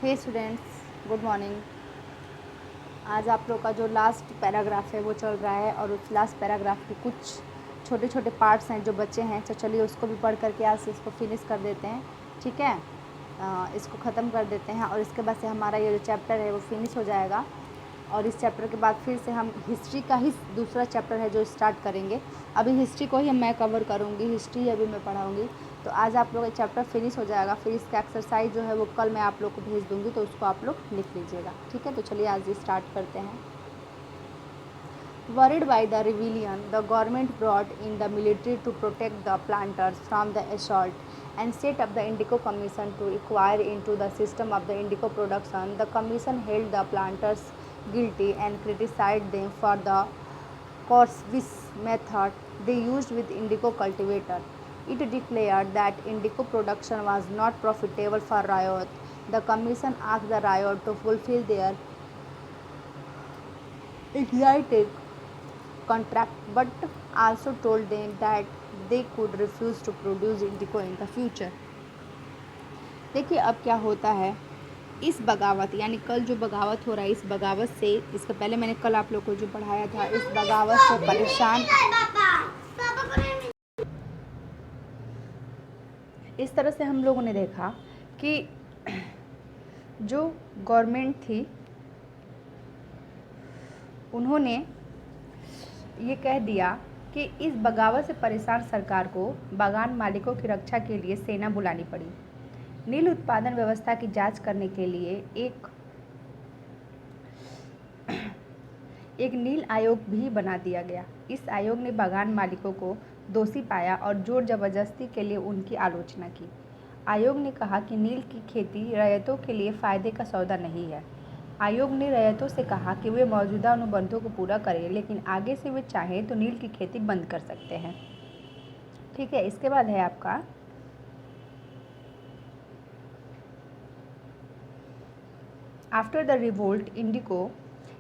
हे students, good morning. आज आप लोग का जो लास्ट पैराग्राफ है वो चल रहा है और उस लास्ट पैराग्राफ के कुछ छोटे छोटे पार्ट्स हैं जो बच्चे हैं, तो चलिए उसको भी पढ़ करके आज से इसको फिनिश कर देते हैं। ठीक है, इसको ख़त्म कर देते हैं और इसके बाद से हमारा ये जो चैप्टर है वो फिनिश हो जाएगा। और इस चैप्टर के बाद फिर से हम हिस्ट्री का ही दूसरा चैप्टर है जो स्टार्ट करेंगे। अभी हिस्ट्री को ही मैं कवर करूँगी, हिस्ट्री अभी मैं पढ़ाऊँगी। तो आज आप लोग का चैप्टर फिनिश हो जाएगा। फिर इसका एक्सरसाइज जो है वो कल मैं आप लोग को भेज दूँगी, तो उसको आप लोग लिख लीजिएगा। ठीक है, तो चलिए आज स्टार्ट करते हैं। Worried by the rebellion, the government brought in the military to protect the planters from the assault and set up the Indigo Commission to inquire into the system of the indigo production. The commission held the planters guilty and criticized them for the coercive method they used with indigo cultivator. It declared that indigo production was not profitable for Riot. The commission asked the Riot to fulfill their excited contract but also told them that they could refuse to produce indigo in the future. देखिए अब क्या होता है, इस बगावत यानी कल जो बगावत हो रहा है, इस बगावत से, इसके पहले मैंने कल आप लोग को जो पढ़ाया था, इस बगावत से परेशान इस तरह से हम लोगों ने देखा कि जो गवर्नमेंट थी उन्होंने ये कह दिया कि इस बगावत से परेशान सरकार को बागान मालिकों की रक्षा के लिए सेना बुलानी पड़ी। नील उत्पादन व्यवस्था की जांच करने के लिए एक नील आयोग भी बना दिया गया। इस आयोग ने बागान मालिकों को दोषी पाया और जोर जबरदस्ती के लिए उनकी आलोचना की। आयोग ने कहा कि नील की खेती रैयतों के लिए फ़ायदे का सौदा नहीं है। आयोग ने रैयतों से कहा कि वे मौजूदा अनुबंधों को पूरा करें, लेकिन आगे से वे चाहें तो नील की खेती बंद कर सकते हैं। ठीक है, इसके बाद है आपका आफ्टर द रिवोल्ट इंडिको।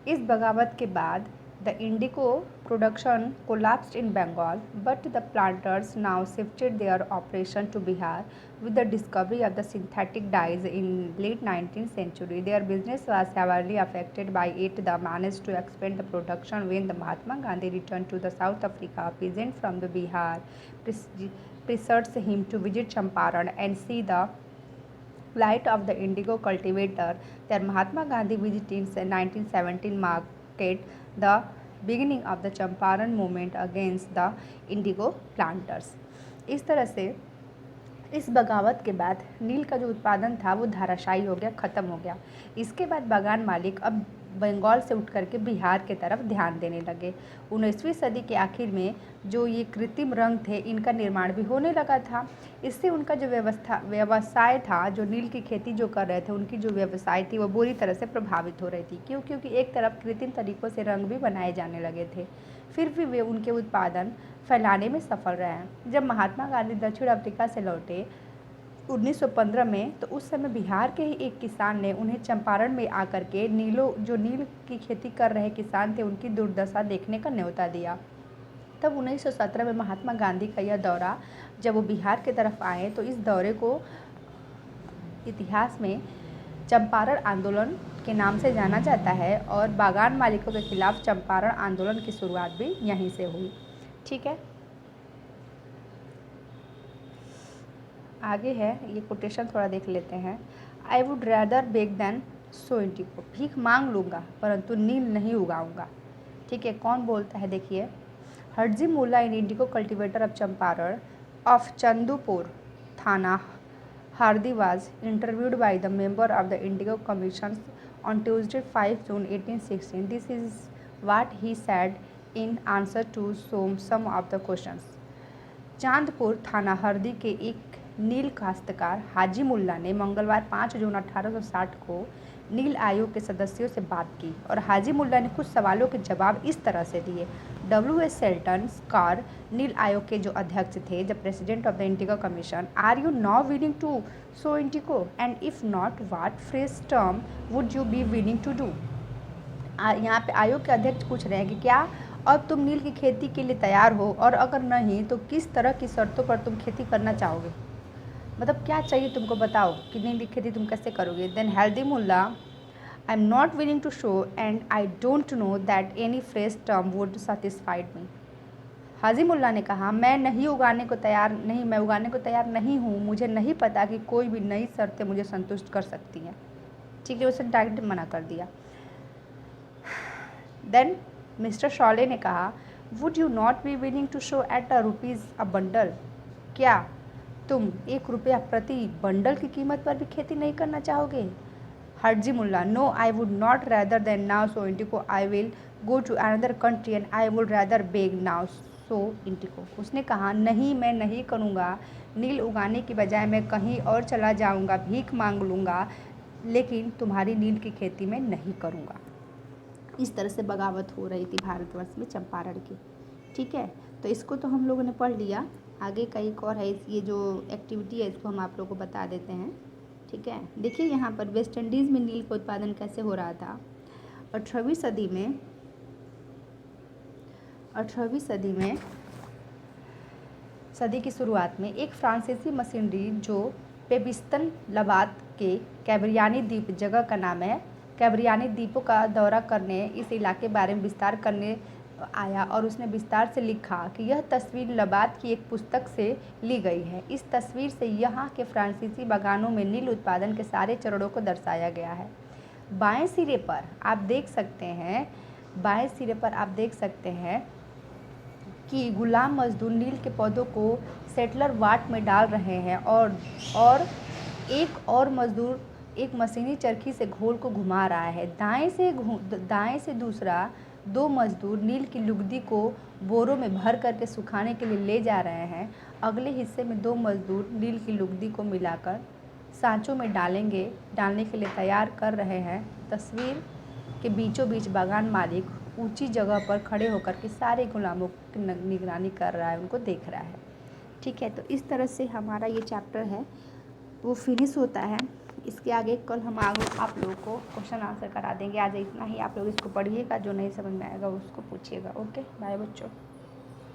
इस बगावत के बाद the indigo production collapsed in Bengal, but the planters now shifted their operation to Bihar with the discovery of the synthetic dyes in late 19th century. Their business was severely affected by it. They managed to expand the production when the Mahatma Gandhi returned to the South Africa. A peasant from the Bihar persuades him to visit Champaran and see the plight of the indigo cultivator. There Mahatma Gandhi visit in 1917 marked the beginning of the Champaran movement against the indigo planters. इस तरह से इस बगावत के बाद नील का जो उत्पादन था वो धाराशायी हो गया, ख़त्म हो गया। इसके बाद बागान मालिक अब बंगाल से उठ करके बिहार के तरफ ध्यान देने लगे। 19वीं सदी के आखिर में जो ये कृत्रिम रंग थे, इनका निर्माण भी होने लगा था। इससे उनका जो व्यवसाय था, जो नील की खेती जो कर रहे थे, उनकी जो व्यवसाय थी वो बुरी तरह से प्रभावित हो रही थी। क्यों? क्योंकि एक तरफ कृत्रिम तरीक़ों से रंग भी बनाए जाने लगे थे। फिर भी वे उनके उत्पादन फैलाने में सफल रहे हैं। जब महात्मा गांधी दक्षिण अफ्रीका से लौटे 1915 में, तो उस समय बिहार के ही एक किसान ने उन्हें चंपारण में आकर के जो नील की खेती कर रहे किसान थे, उनकी दुर्दशा देखने का न्योता दिया। तब 1917 में महात्मा गांधी का यह दौरा, जब वो बिहार की तरफ आए, तो इस दौरे को इतिहास में चंपारण आंदोलन के नाम से जाना जाता है और बागान मालिकों के खिलाफ चंपारण आंदोलन की शुरुआत भी यहीं से हुई। ठीक है, आगे है, ये कोटेशन थोड़ा देख लेते हैं। I would rather beg than sow indigo. भीख मांग लूँगा परंतु नील नहीं उगाऊंगा। ठीक है, कौन बोलता है, देखिए। Harji Mulla in indigo cultivator of Champaran of Chandupur thana Hardi was interviewed by the member of the Indigo Commission on Tuesday 5 June 1816. This is what he said in answer to some of the questions. Chandpur थाना हरदी के एक नील काश्तकार हाजी मुल्ला ने मंगलवार 5 जून 1860 को नील आयोग के सदस्यों से बात की और हाजी मुल्ला ने कुछ सवालों के जवाब इस तरह से दिए। W.S. शेल्टन स्कार नील आयोग के जो अध्यक्ष थे, the president of the indigo commission, are you now willing to sow indigo and if not what fresh term would you be willing to do. यहाँ पे आयोग के अध्यक्ष पूछ रहे हैं कि क्या अब तुम नील की खेती के लिए तैयार हो, और अगर नहीं तो किस तरह की शर्तों पर तुम खेती करना चाहोगे। मतलब क्या चाहिए तुमको, बताओ, कितनी नील की खेती तुम कैसे करोगे। देन हेल्दी Mulla, I am not willing to show and I don't know that any fresh term would satisfied me. Haji Mulla ने कहा, मैं उगाने को तैयार नहीं हूँ, मुझे नहीं पता कि कोई भी नई शर्तें मुझे संतुष्ट कर सकती हैं। ठीक है, उसे डायरेक्ट मना कर दिया। देन मिस्टर शॉले ने कहा, would you not be willing to sow at ₹1 a bundle. क्या तुम ₹1 प्रति बंडल की कीमत पर भी खेती नहीं करना चाहोगे। Harji Mulla, no I would not rather than now sow indigo I will go to another country and I would rather beg now sow indigo. उसने कहा, नहीं, मैं नहीं करूँगा, नील उगाने की बजाय मैं कहीं और चला जाऊँगा, भीख मांग लूँगा, लेकिन तुम्हारी नील की खेती में नहीं करूँगा। इस तरह से बगावत हो रही थी भारतवर्ष में चंपारण की। ठीक है, तो इसको तो हम लोगों ने पढ़ लिया। आगे का एक और है, ये जो एक्टिविटी है इसको हम आप लोगों को बता देते हैं। ठीक है, देखिए यहाँ पर वेस्ट इंडीज़ में नील का उत्पादन कैसे हो रहा था। 18वीं सदी की शुरुआत में एक फ्रांसीसी मशीनरी जो पेबिस्तन लबात के कैबरियानी द्वीप, जगह का नाम है, कैबरियानी द्वीपों का दौरा करने इस इलाके के बारे में विस्तार करने आया और उसने विस्तार से लिखा कि यह तस्वीर लबात की एक पुस्तक से ली गई है। इस तस्वीर से यहाँ के फ्रांसीसी बागानों में नील उत्पादन के सारे चरणों को दर्शाया गया है। बाएं सिरे पर आप देख सकते हैं कि गुलाम मजदूर नील के पौधों को सेटलर वाट में डाल रहे हैं और एक और मजदूर एक मशीनी चरखी से घोल को घुमा रहा है। दाएं से दूसरा 2 मजदूर नील की लुगदी को बोरों में भर करके सुखाने के लिए ले जा रहे हैं। अगले हिस्से में 2 मजदूर नील की लुगदी को मिलाकर सांचों में डालने के लिए तैयार कर रहे हैं। तस्वीर के बीचों बीच बागान मालिक ऊंची जगह पर खड़े होकर के सारे गुलामों की निगरानी कर रहा है, उनको देख रहा है। ठीक है, तो इस तरह से हमारा ये चैप्टर है वो फिनिश होता है। इसके आगे कल हम आप लोगों को क्वेश्चन आंसर करा देंगे। आज इतना ही, आप लोग इसको पढ़िएगा, जो नहीं समझ में आएगा उसको पूछिएगा। ओके, बाय बच्चों।